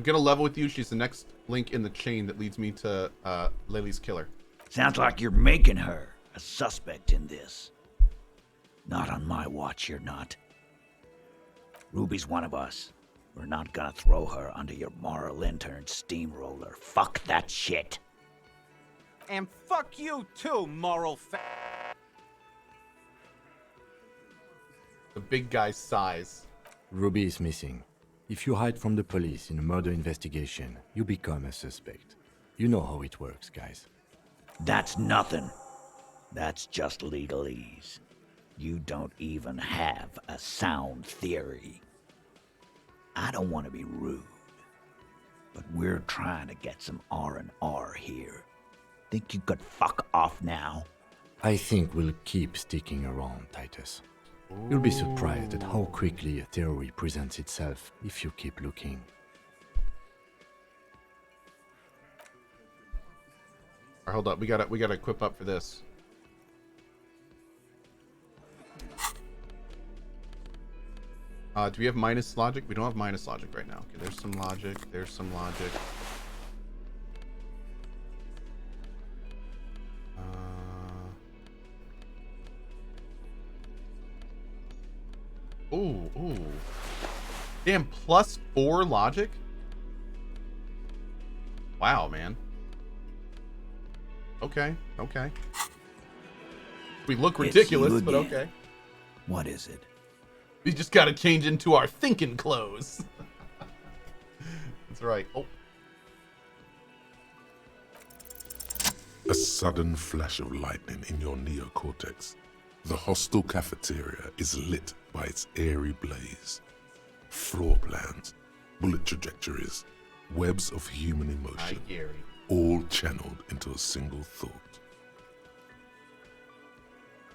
I'm gonna level with you. She's the next link in the chain that leads me to Lily's killer. Sounds like you're making her a suspect in this. Not on my watch, you're not. Ruby's one of us. We're not gonna throw her under your moral intern steamroller. Fuck that shit. And fuck you too, moral The big guy's size. Ruby is missing. If you hide from the police in a murder investigation, you become a suspect. You know how it works, guys. That's nothing. That's just legalese. You don't even have a sound theory. I don't want to be rude, but we're trying to get some R&R here. Think you could fuck off now? I think we'll keep sticking around, Titus. You'll be surprised at how quickly a theory presents itself if you keep looking. Alright, hold up. We gotta equip up for this. Do we have minus logic? We don't have minus logic right now. Okay, there's some logic. There's some logic. Ooh. Damn, +4 logic? Wow, man. Okay. We look ridiculous, but okay. What is it? We just gotta change into our thinking clothes. That's right. Oh. A sudden flash of lightning in your neocortex. The hostel cafeteria is lit by its airy blaze. Floor plans, bullet trajectories, webs of human Hi, emotion, Gary. all channeled into a single thought.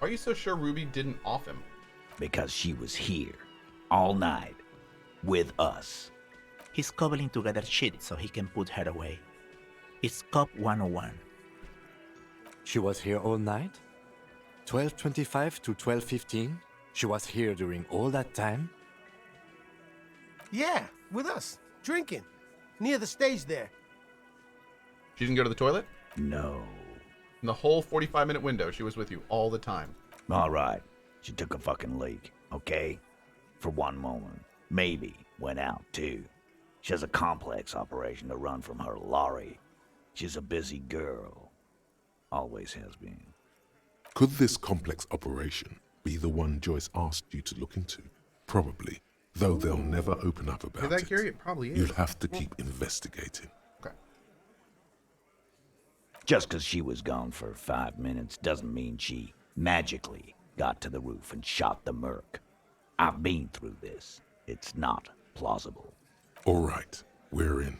Are you so sure Ruby didn't off him? Because she was here, all night, with us. He's cobbling together shit so he can put her away. It's Cop 101. She was here all night? 12:25 to 12:15? She was here during all that time? Yeah, with us, drinking, near the stage there. She didn't go to the toilet? No. In the whole 45-minute window, she was with you all the time. All right. She took a fucking leak, okay? For one moment. Maybe went out, too. She has a complex operation to run from her lorry. She's a busy girl. Always has been. Could this complex operation be the one Joyce asked you to look into? Probably, though they'll never open up about Hear that, it. Gary? It probably is. You'll have to keep investigating. Okay. Just because she was gone for 5 minutes doesn't mean she magically got to the roof and shot the merc. I've been through this. It's not plausible. All right, we're in.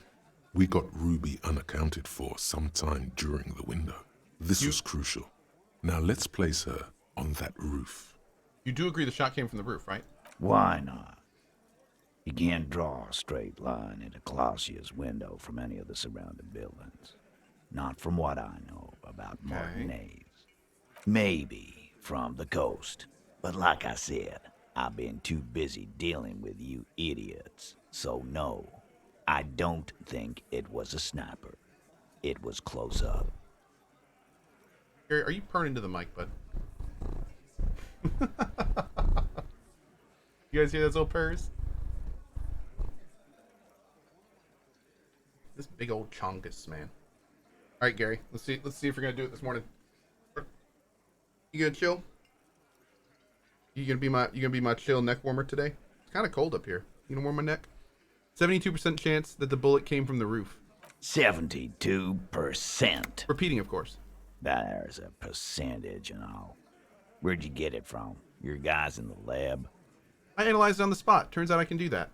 We got Ruby unaccounted for sometime during the window. This was crucial. Now let's place her on that roof. You do agree the shot came from the roof, right? Why not? You can't draw a straight line into Clausia's window from any of the surrounding buildings. Not from what I know about Martinez. Maybe from the coast. But like I said, I've been too busy dealing with you idiots. So no, I don't think it was a sniper. It was close up. Gary, are you purring into the mic, bud? You guys hear those little purrs? This big old chongus, man. All right, Gary. Let's see if you're gonna do it this morning. You gonna chill? You gonna be my chill neck warmer today? It's kind of cold up here. You gonna warm my neck? 72% chance that the bullet came from the roof. 72%. Repeating, of course. There's a percentage and all. Where'd you get it from? Your guys in the lab? I analyzed it on the spot. Turns out I can do that.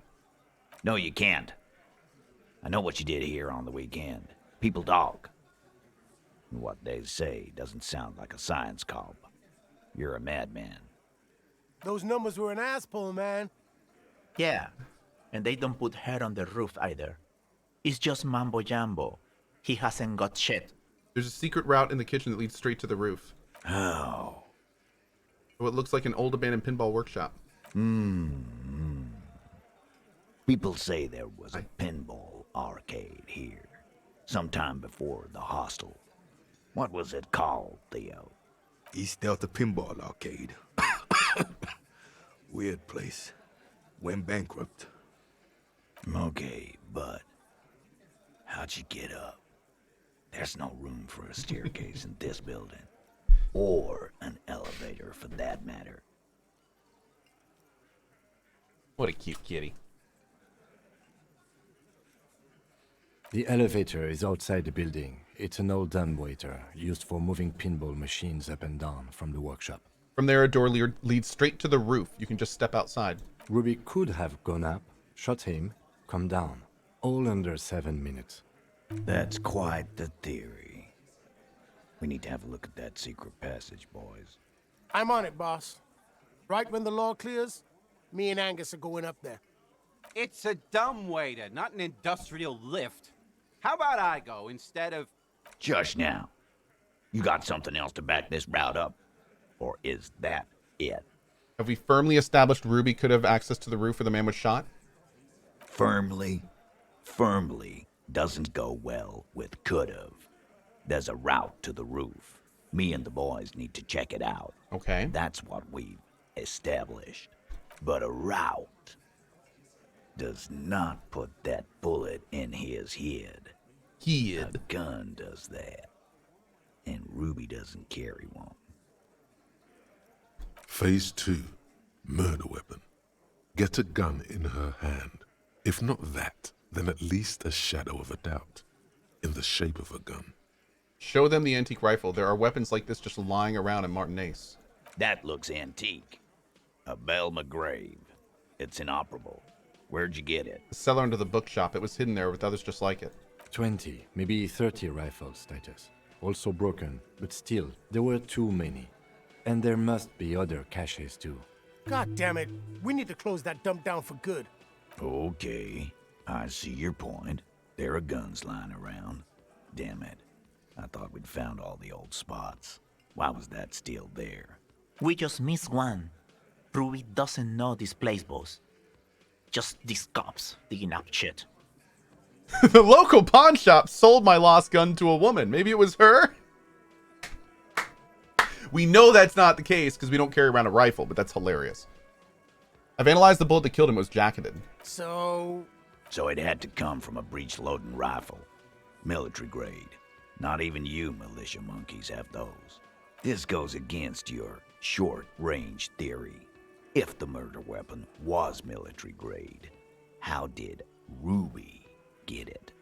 No, you can't. I know what you did here on the weekend. People talk. And what they say doesn't sound like a science cop. You're a madman. Those numbers were an ass pull, man. Yeah, and they don't put her on the roof either. It's just mambo jumbo. He hasn't got shit. There's a secret route in the kitchen that leads straight to the roof. Oh. What looks like an old abandoned pinball workshop. People say there was a pinball arcade here, sometime before the hostel. What was it called, Theo? East Delta Pinball Arcade. Weird place. Went bankrupt. Okay, but how'd you get up? There's no room for a staircase in this building. Or an elevator, for that matter. What a cute kitty. The elevator is outside the building. It's an old dumbwaiter used for moving pinball machines up and down from the workshop. From there, a door leads straight to the roof. You can just step outside. Ruby could have gone up, shot him, come down. All under 7 minutes. That's quite the theory. We need to have a look at that secret passage, boys. I'm on it, boss. Right when the law clears, me and Angus are going up there. It's a dumbwaiter, not an industrial lift. How about I go instead of... Just now. You got something else to back this route up? Or is that it? Have we firmly established Ruby could have access to the roof where the man was shot? Firmly doesn't go well with could've. There's a route to the roof. Me and the boys need to check it out. Okay. That's what we've established. But a route does not put that bullet in his head. A gun does that. And Ruby doesn't carry one. Phase 2. Murder weapon. Get a gun in her hand. If not that, then at least a shadow of a doubt. In the shape of a gun. Show them the antique rifle. There are weapons like this just lying around in Martinez. That looks antique. A Bell McGrave. It's inoperable. Where'd you get it? The cellar under the bookshop. It was hidden there with others just like it. 20, maybe 30 rifles, Titus. Also broken, but still, there were too many. And there must be other caches too. God damn it. We need to close that dump down for good. Okay, I see your point. There are guns lying around. Damn it. I thought we'd found all the old spots. Why was that still there? We just missed one. Ruby doesn't know this place, boss. Just these cops digging up shit. The local pawn shop sold my lost gun to a woman. Maybe it was her? We know that's not the case because we don't carry around a rifle, but that's hilarious. I've analyzed the bullet that killed him. It was jacketed. So it had to come from a breech-loading rifle. Military grade. Not even you militia monkeys have those. This goes against your short-range theory. If the murder weapon was military grade, how did Ruby get it?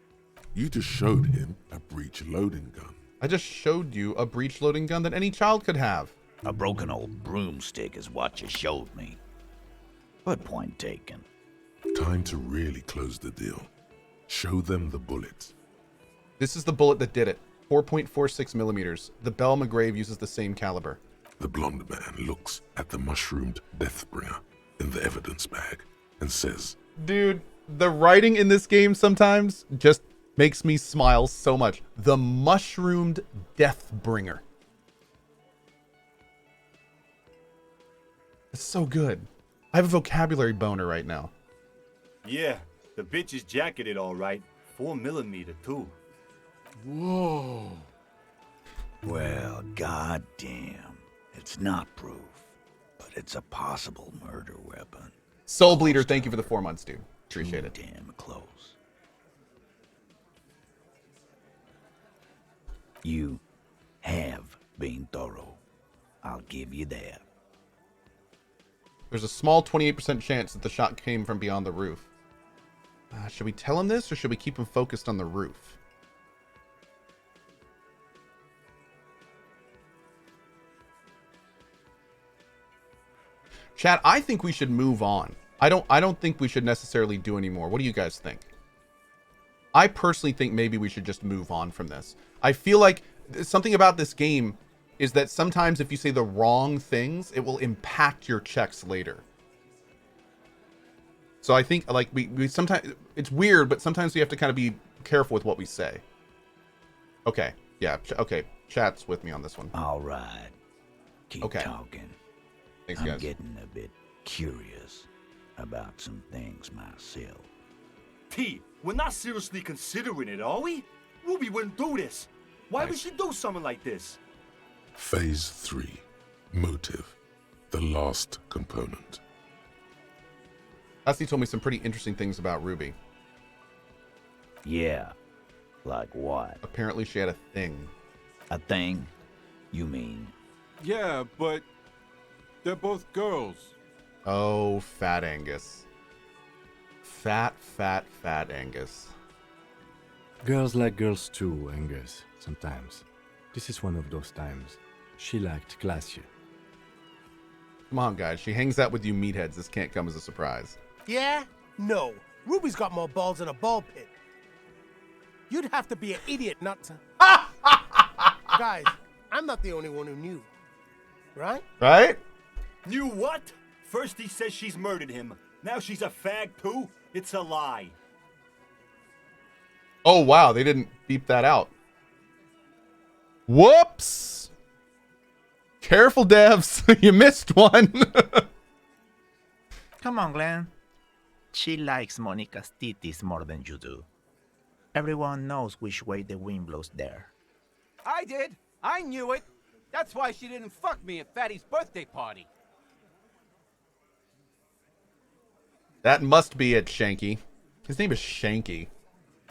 You just showed him a breech loading gun. I just showed you a breech-loading gun that any child could have. A broken old broomstick is what you showed me. But point taken. Time to really close the deal. Show them the bullet. This is the bullet that did it. 4.46 millimeters. The Bell McGrave uses the same caliber. The blonde man looks at the mushroomed Deathbringer in the evidence bag and says, Dude, the writing in this game sometimes just makes me smile so much. The mushroomed Deathbringer. It's so good. I have a vocabulary boner right now. Yeah, the bitch is jacketed all right. 4mm too. Whoa. Well, goddamn. It's not proof, but it's a possible murder weapon. Soul Bleeder, thank you for the 4 months, dude. Appreciate it. Damn close. You have been thorough. I'll give you that. There's a small 28% chance that the shot came from beyond the roof. Should we tell him this, or should we keep him focused on the roof? Chat, I think we should move on. I don't think we should necessarily do anymore. What do you guys think? I personally think maybe we should just move on from this. I feel like something about this game is that sometimes if you say the wrong things, it will impact your checks later. So I think like we sometimes, it's weird, but sometimes we have to kind of be careful with what we say. Okay. Yeah. Okay. Chat's with me on this one. All right. Keep talking. Thanks, I'm guys. getting a bit curious about some things myself. T, we're not seriously considering it, are we? Ruby wouldn't do this. Why would she do something like this? Phase 3. Motive. The last component. Classy told me some pretty interesting things about Ruby. Yeah. Like what? Apparently she had a thing. A thing? You mean? Yeah, but they're both girls. Oh, fat Angus. Fat Angus. Girls like girls too, Angus, sometimes. This is one of those times. She liked Glacier. Come on, guys. She hangs out with you meatheads. This can't come as a surprise. Yeah? No. Ruby's got more balls than a ball pit. You'd have to be an idiot not to... Guys, I'm not the only one who knew. Right? Right? Knew what? First he says she's murdered him. Now she's a fag too? It's a lie. Oh, wow. They didn't beep that out. Whoops. Careful, devs. You missed one. Come on, Glenn. She likes Monica's titties more than you do. Everyone knows which way the wind blows there. I did. I knew it. That's why she didn't fuck me at Fatty's birthday party. That must be it, Shanky. His name is Shanky.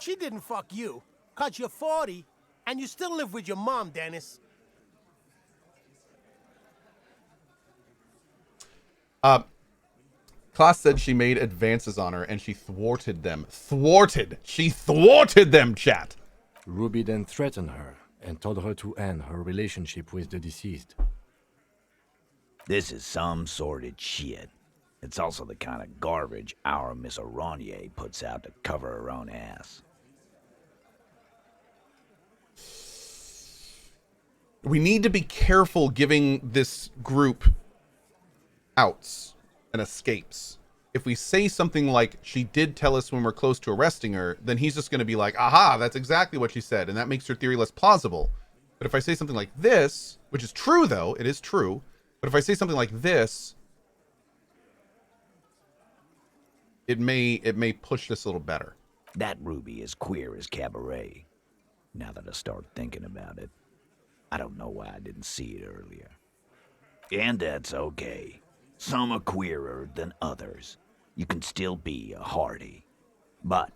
She didn't fuck you, 'cause you're 40, and you still live with your mom, Dennis. Klaus said she made advances on her, and she thwarted them. Thwarted! She thwarted them, chat! Ruby then threatened her and told her to end her relationship with the deceased. This is some sordid shit. It's also the kind of garbage our Miss Aronier puts out to cover her own ass. We need to be careful giving this group outs and escapes. If we say something like, she did tell us when we're close to arresting her, then he's just going to be like, aha, that's exactly what she said, and that makes her theory less plausible. But if I say something like this, which is true though, it is true, but if I say something like this, it may push this a little better. That Ruby is queer as cabaret. Now that I start thinking about it, I don't know why I didn't see it earlier. And that's okay. Some are queerer than others. You can still be a Hardy. But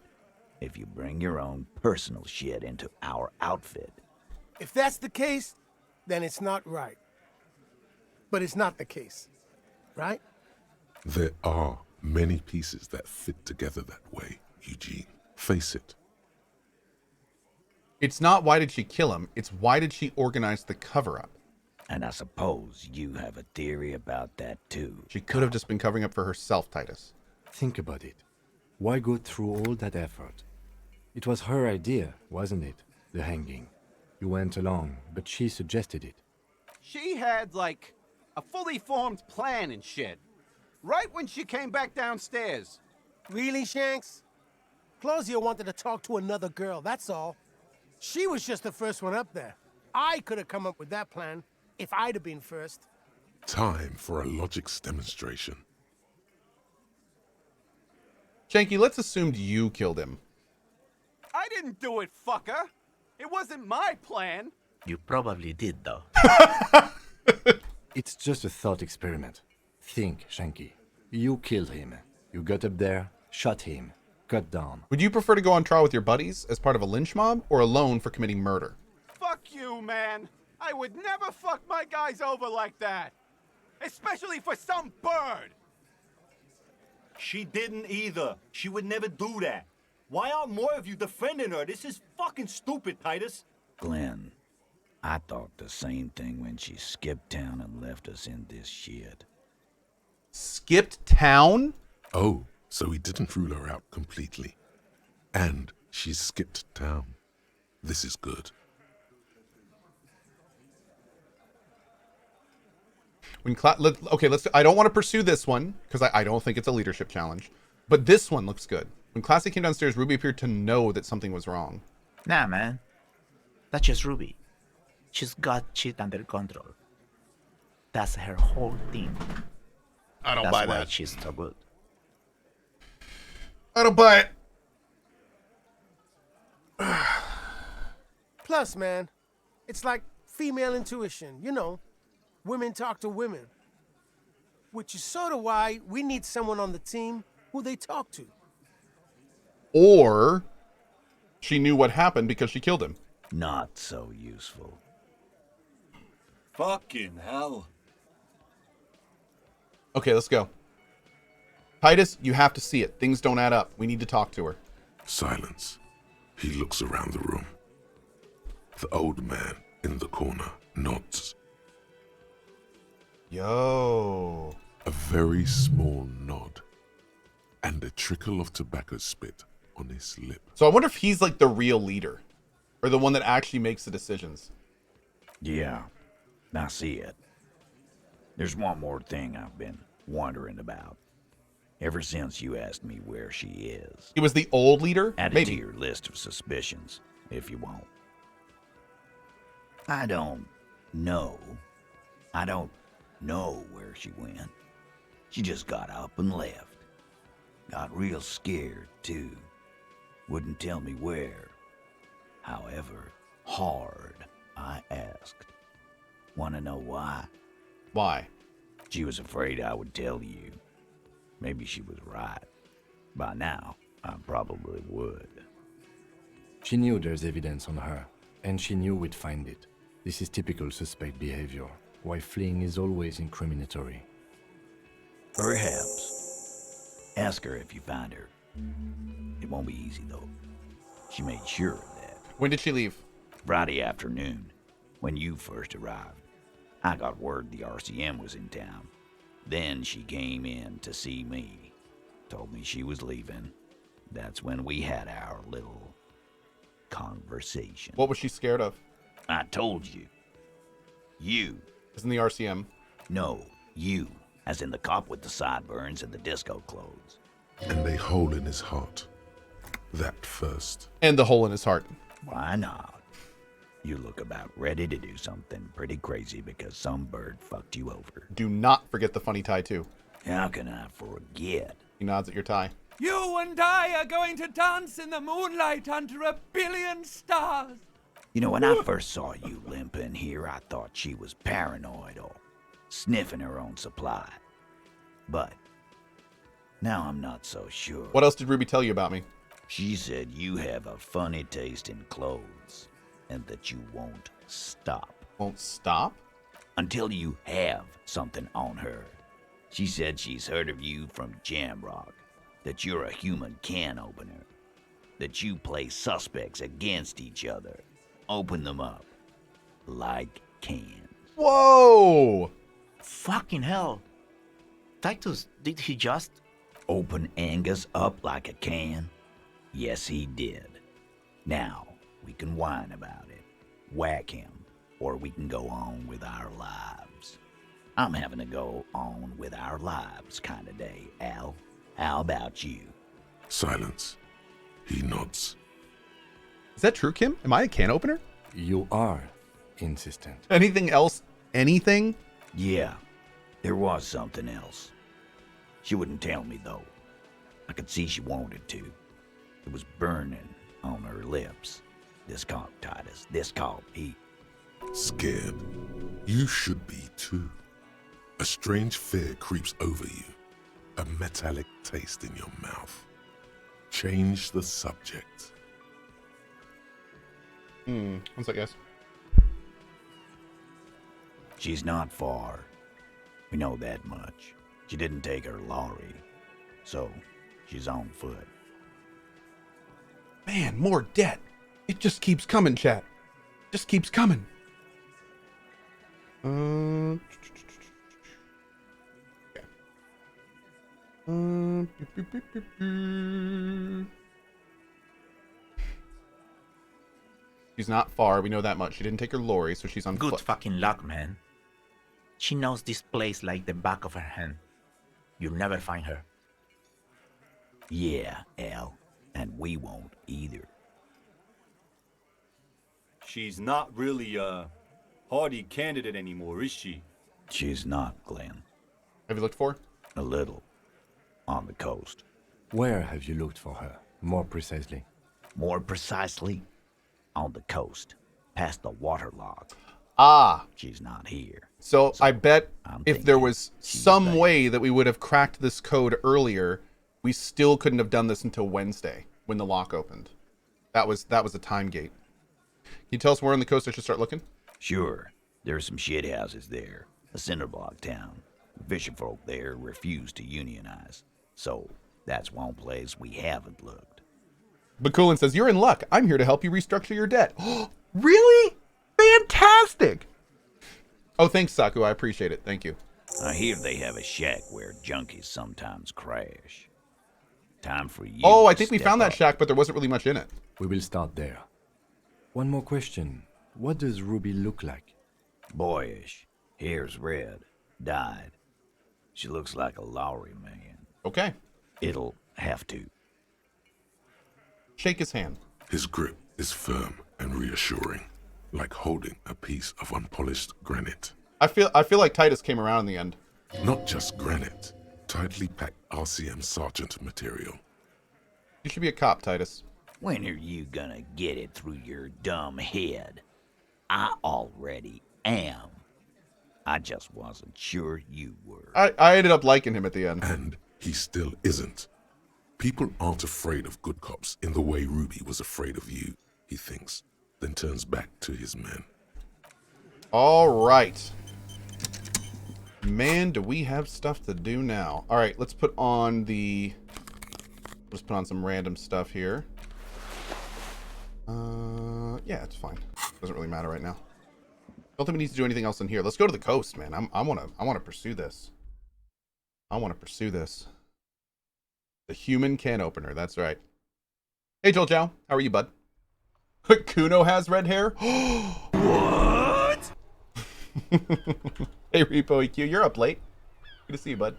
if you bring your own personal shit into our outfit... If that's the case, then it's not right. But it's not the case, right? There are many pieces that fit together that way, Eugene. Face it. It's not why did she kill him, it's why did she organize the cover-up. And I suppose you have a theory about that too. She could have just been covering up for herself, Titus. Think about it. Why go through all that effort? It was her idea, wasn't it? The hanging. You went along, but she suggested it. She had, like, a fully formed plan and shit. Right when she came back downstairs. Really, Shanks? Claudia wanted to talk to another girl, that's all. She was just the first one up there. I could have come up with that plan if I'd have been first. Time for a logics demonstration. Shanky, let's assume you killed him. I didn't do it, fucker. It wasn't my plan. You probably did, though. It's just a thought experiment. Think, Shanky. You killed him. You got up there, shot him, cut down. Would you prefer to go on trial with your buddies as part of a lynch mob or alone for committing murder? Fuck you, man. I would never fuck my guys over like that. Especially for some bird. She didn't either. She would never do that. Why aren't more of you defending her? This is fucking stupid, Titus. Glenn, I thought the same thing when she skipped town and left us in this shit. Skipped town? Oh, so he didn't rule her out completely. And she's skipped town. This is good. When I don't want to pursue this one because I don't think it's a leadership challenge, but this one looks good. When Classy came downstairs, Ruby appeared to know that something was wrong. Nah, man. That's just Ruby. She's got shit under control. That's her whole thing. I don't That's buy why that. she's so good. I don't buy it. Plus, man, it's like female intuition. You know, women talk to women. Which is sort of why we need someone on the team who they talk to. Or she knew what happened because she killed him. Not so useful. Fucking hell. Okay, let's go. Titus, you have to see it. Things don't add up. We need to talk to her. Silence. He looks around the room. The old man in the corner nods. Yo. A very small nod. And a trickle of tobacco spit on his lip. So I wonder if he's like the real leader. Or the one that actually makes the decisions. Yeah, I see it. There's one more thing I've been wondering about. Ever since you asked me where she is. He was the old leader? Add it Maybe. to your list of suspicions, if you want. I don't know. I don't know where she went. She just got up and left. Got real scared, too. Wouldn't tell me where. However hard I asked. Want to know why? Why? She was afraid I would tell you. Maybe she was right. By now, I probably would. She knew there's evidence on her, and she knew we'd find it. This is typical suspect behavior, why fleeing is always incriminatory. Perhaps. Ask her if you find her. It won't be easy, though. She made sure of that. When did she leave? Friday afternoon, when you first arrived. I got word the RCM was in town. Then she came in to see me. Told me she was leaving. That's when we had our little conversation. What was she scared of? I told you. You. Isn't the RCM? No, you. As in the cop with the sideburns and the disco clothes. And a hole in his heart. That first. And the hole in his heart. Why not? You look about ready to do something pretty crazy because some bird fucked you over. Do not forget the funny tie, too. How can I forget? He nods at your tie. You and I are going to dance in the moonlight under 1 billion stars. You know, when I first saw you limping here, I thought she was paranoid or sniffing her own supply. But now I'm not so sure. What else did Ruby tell you about me? She said you have a funny taste in clothes and that you won't stop. Won't stop? Until you have something on her. She said she's heard of you from Jamrock, that you're a human can opener, that you play suspects against each other, open them up like cans. Whoa! Fucking hell. Titus, did he just... Open Angus up like a can? Yes, he did. Now, we can whine about it, whack him, or we can go on with our lives. I'm having a go on with our lives kind of day, Al. How about you? Silence. He nods. Is that true, Kim? Am I a can opener? You are insistent. Anything else? Anything? Yeah, there was something else. She wouldn't tell me, though. I could see she wanted to. It was burning on her lips. This cop, Titus, this cop, he... Scared. You should be too. A strange fear creeps over you. A metallic taste in your mouth. Change the subject. One sec, guys. She's not far. We know that much. She didn't take her lorry, so she's on foot. Man, more debt. It just keeps coming, chat. Just keeps coming. Okay. She's not far. We know that much. She didn't take her lorry, so she's on Good foot. fucking luck, man. She knows this place like the back of her hand. You'll never find her. Yeah, Al, and we won't either. She's not really a hardy candidate anymore, is she? She's not, Glenn. Have you looked for her? A little. On the coast. Where have you looked for her, more precisely? More precisely, on the coast, past the waterlock. Ah. She's not here. So I bet if there was she's some there. way that we would have cracked this code earlier, we still couldn't have done this until Wednesday when the lock opened. That was a time gate. Can you tell us where on the coast I should start looking? Sure, there's some shit houses there. A cinder block town. Fisherfolk there refuse to unionize. So that's one place we haven't looked. Bakulin says, "You're in luck. I'm here to help you restructure your debt." Really? Fantastic. Oh, thanks, Saku. I appreciate it. Thank you. I hear they have a shack where junkies sometimes crash. Time for you. Oh, I to think we step found that up. shack, but there wasn't really much in it. We will start there. One more question. What does Ruby look like? Boyish. Hair's red. Dyed. She looks like a Lowry man. Okay. It'll have to. Shake his hand. His grip is firm and reassuring, like holding a piece of unpolished granite. I feel like Titus came around in the end. Not just granite, tightly packed RCM sergeant material. You should be a cop, Titus. When are you gonna get it through your dumb head? I already am. I just wasn't sure you were. I ended up liking him at the end. And he still isn't. People aren't afraid of good cops in the way Ruby was afraid of you, he thinks, then turns back to his men. All right. Man, do we have stuff to do now. All right, let's put on some random stuff here. Yeah, it's fine. Doesn't really matter right now. Don't think we need to do anything else in here. Let's go to the coast, man. I want to pursue this. I want to pursue this. The human can opener. That's right. Hey, Joel Chow. How are you, bud? Kuno has red hair. What? Hey, Repo EQ. You're up late. Good to see you, bud.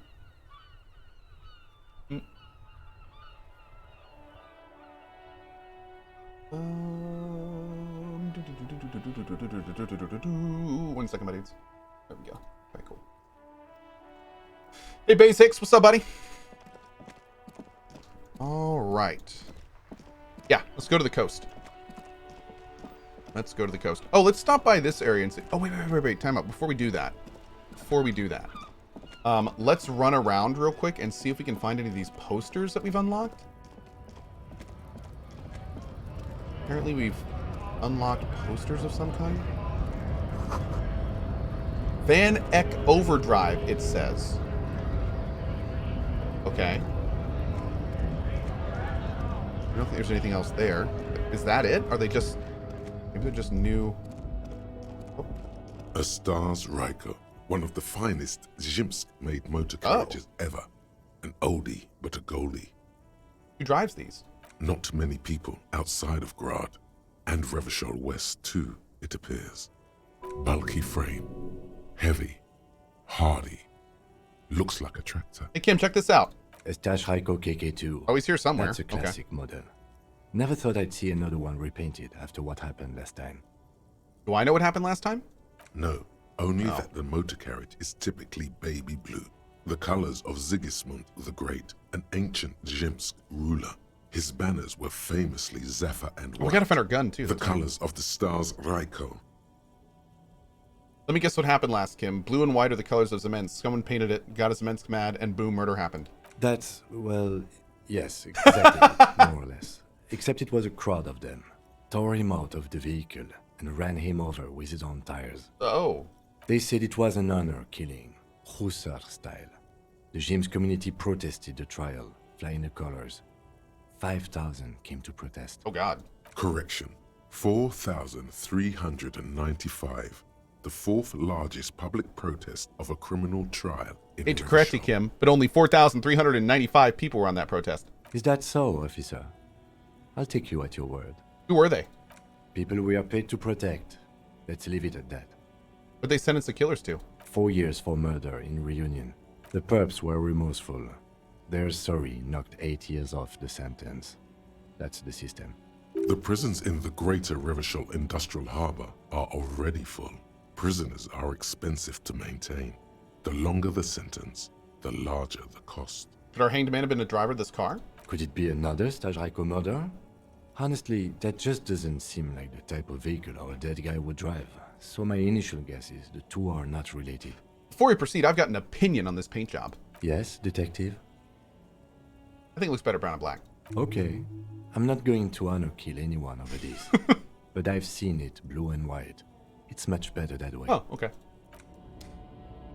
One second, buddies. There we go. Okay, cool. Hey, Basics. What's up, buddy? All right. Yeah, let's go to the coast. Let's go to the coast. Oh, let's stop by this area and see. Oh, wait. Time out. Before we do that. Let's run around real quick and see if we can find any of these posters that we've unlocked. Apparently we've unlocked posters of some kind. Van Eck Overdrive, it says. Okay. I don't think there's anything else there. Is that it? Are they just... Maybe they're just new... Oh. A Stars Riker, one of the finest Zhimsk-made motor carriages ever. An oldie, but a goldie. Who drives these? Not many people outside of Grad, and Revachol West too, it appears. Bulky frame, heavy, hardy, looks like a tractor. Hey, Kim, check this out. A Stash Raiko KK2. Oh, he's here somewhere. That's a Okay. classic model. Never thought I'd see another one repainted after what happened last time. Do I know what happened last time? No, only that the motor carriage is typically baby blue, the colors of Sigismund the Great, an ancient Zhimsk ruler. His banners were famously zephyr and white. We gotta find our gun, too. The That's right. colors of the Stars Raiko. Let me guess what happened last, Kim. Blue and white are the colors of Zemensk. Someone painted it, got his Zemensk mad, and boom, murder happened. That's, well, yes, exactly, more or less. Except it was a crowd of them. Tore him out of the vehicle and ran him over with his own tires. Oh. They said it was an honor killing, Hussar style. The James community protested the trial, flying the colors. 5,000 came to protest. Oh, God. Correction, 4,395. The fourth largest public protest of a criminal trial in Hate to correct you, Kim, but only 4,395 people were on that protest. Is that so, officer? I'll take you at your word. Who were they? People we are paid to protect. Let's leave it at that. What they sentenced the killers to? 4 years for murder in Reunion. The perps were remorseful. Their sorry knocked 8 years off the sentence. That's the system. The prisons in the greater Revachol Industrial Harbor are already full. Prisoners are expensive to maintain. The longer the sentence, the larger the cost. Could our hanged man have been the driver of this car? Could it be another Staj Raiko murder? Honestly, that just doesn't seem like the type of vehicle our dead guy would drive. So my initial guess is the two are not related. Before we proceed, I've got an opinion on this paint job. Yes, detective? I think it looks better brown and black. Okay. I'm not going to honor kill anyone over this. But I've seen it blue and white. It's much better that way. Oh, okay.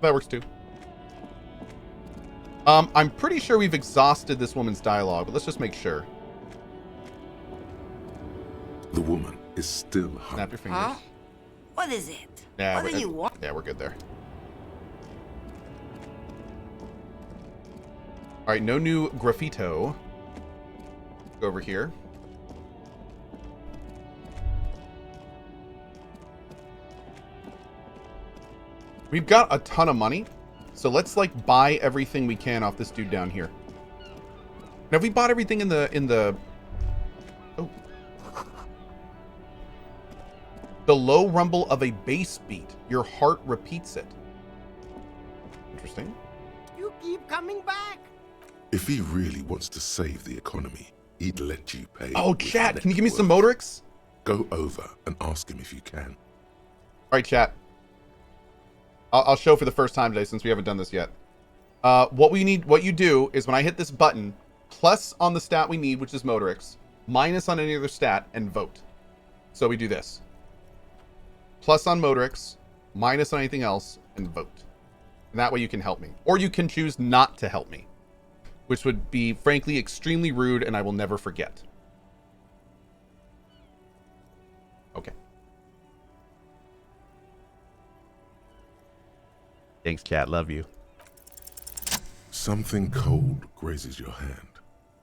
That works too. I'm pretty sure we've exhausted this woman's dialogue, but let's just make sure. The woman is still Snap your fingers. Huh? What is it? Yeah, What do you want? Yeah, we're good there. All right, no new graffito. Go over here. We've got a ton of money, so let's like buy everything we can off this dude down here. Now, have we bought everything in the oh, the low rumble of a bass beat. Your heart repeats it. Interesting. You keep coming back. If he really wants to save the economy, he'd let you pay. Oh, chat, can you give me some Motorix? Go over and ask him if you can. All right, chat. I'll show for the first time today since we haven't done this yet. What you do is when I hit this button, plus on the stat we need, which is Motorix, minus on any other stat, and vote. So we do this. Plus on Motorix, minus on anything else, and vote. And that way you can help me. Or you can choose not to help me, which would be, frankly, extremely rude, and I will never forget. Okay. Thanks, chat. Love you. Something cold grazes your hand.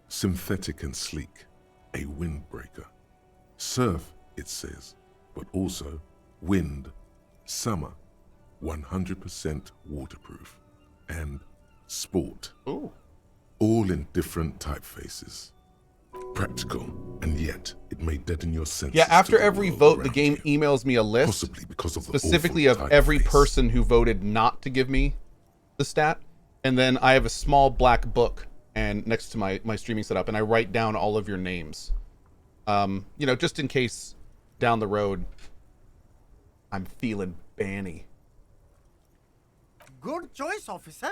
Synthetic and sleek. A windbreaker. Surf, it says, but also wind, summer, 100% waterproof, and sport. Ooh. All in different typefaces. Practical, and yet it may deaden your senses. Yeah, after to the every world vote, the around game you. emails me a list, Possibly because of the specifically of awful every typeface. person who voted not to give me the stat, and then I have a small black book and next to my streaming setup, and I write down all of your names. You know, just in case down the road I'm feeling banny. Good choice, officer.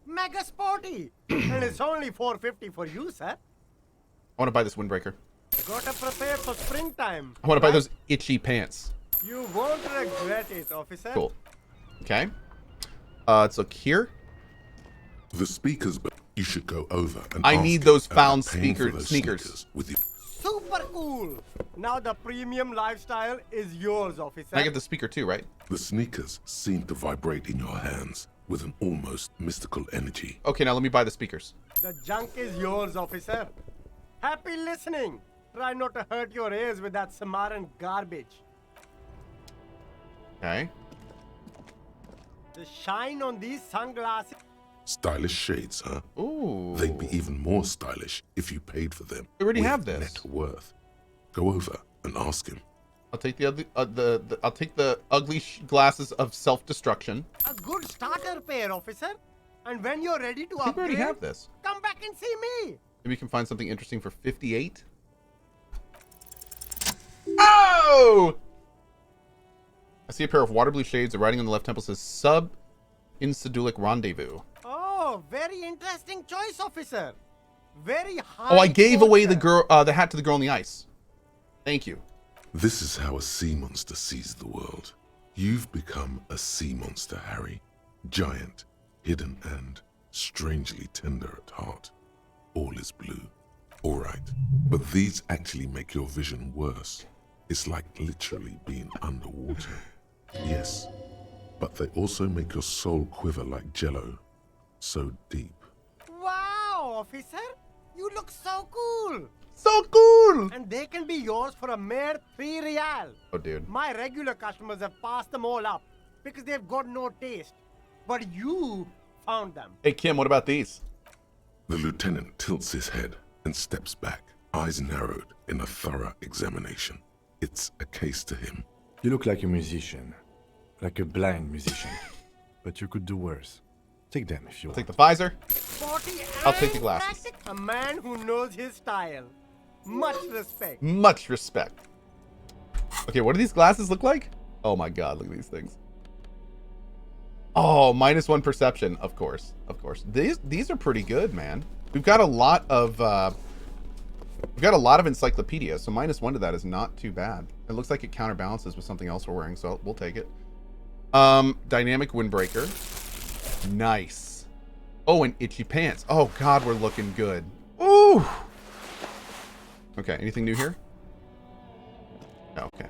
Mega sporty. And it's only $4.50 for you, sir. I want to buy this windbreaker. Gotta prepare for springtime. I want to buy those itchy pants. You won't regret it, officer. Cool. Okay. Let's look here. The speakers, but you should go over and I ask need him those about found paying for sneakers. those with you. Super cool. Now the premium lifestyle is yours, officer. I get the speaker too, right? The sneakers seem to vibrate in your hands with an almost mystical energy. Okay, now let me buy the speakers. The junk is yours, officer. Happy listening. Try not to hurt your ears with that Samaran garbage. Okay. The shine on these sunglasses. Stylish shades, huh? Ooh. They'd be even more stylish if you paid for them. We already with have this. Net worth. Go over and ask him. I'll take the ugly, I'll take the ugly glasses of self-destruction. A good starter pair, officer. And when you're ready to I think we already upgrade, have this. come back and see me. Maybe we can find something interesting for 58. Oh! I see a pair of water blue shades. The writing on the left temple says Sub-Insidulic Rendezvous. Oh, very interesting choice, officer. Very high. Oh, I gave away culture. the hat to the girl on the ice. Thank you. This is how a sea monster sees the world. You've become a sea monster, Harry. Giant, hidden, and strangely tender at heart. All is blue. All right, but these actually make your vision worse. It's like literally being underwater. Yes, but they also make your soul quiver like jello. So deep. Wow, officer. You look so cool. So cool! And they can be yours for a mere 3 real. Oh, dude. My regular customers have passed them all up because they've got no taste. But you found them. Hey, Kim, what about these? The lieutenant tilts his head and steps back, eyes narrowed in a thorough examination. It's a case to him. You look like a musician. Like a blind musician. But you could do worse. Take them if you I'll want. take the visor. 40 I'll take the glasses. A man who knows his style. Much respect. Much respect. Okay, what do these glasses look like? Oh my god, look at these things. Oh, -1 perception, of course. Of course. These are pretty good, man. We've got a lot of encyclopedia, so -1 to that is not too bad. It looks like it counterbalances with something else we're wearing, so we'll take it. Dynamic windbreaker. Nice. Oh, and itchy pants. Oh god, we're looking good. Ooh. Okay, anything new here? Oh, okay.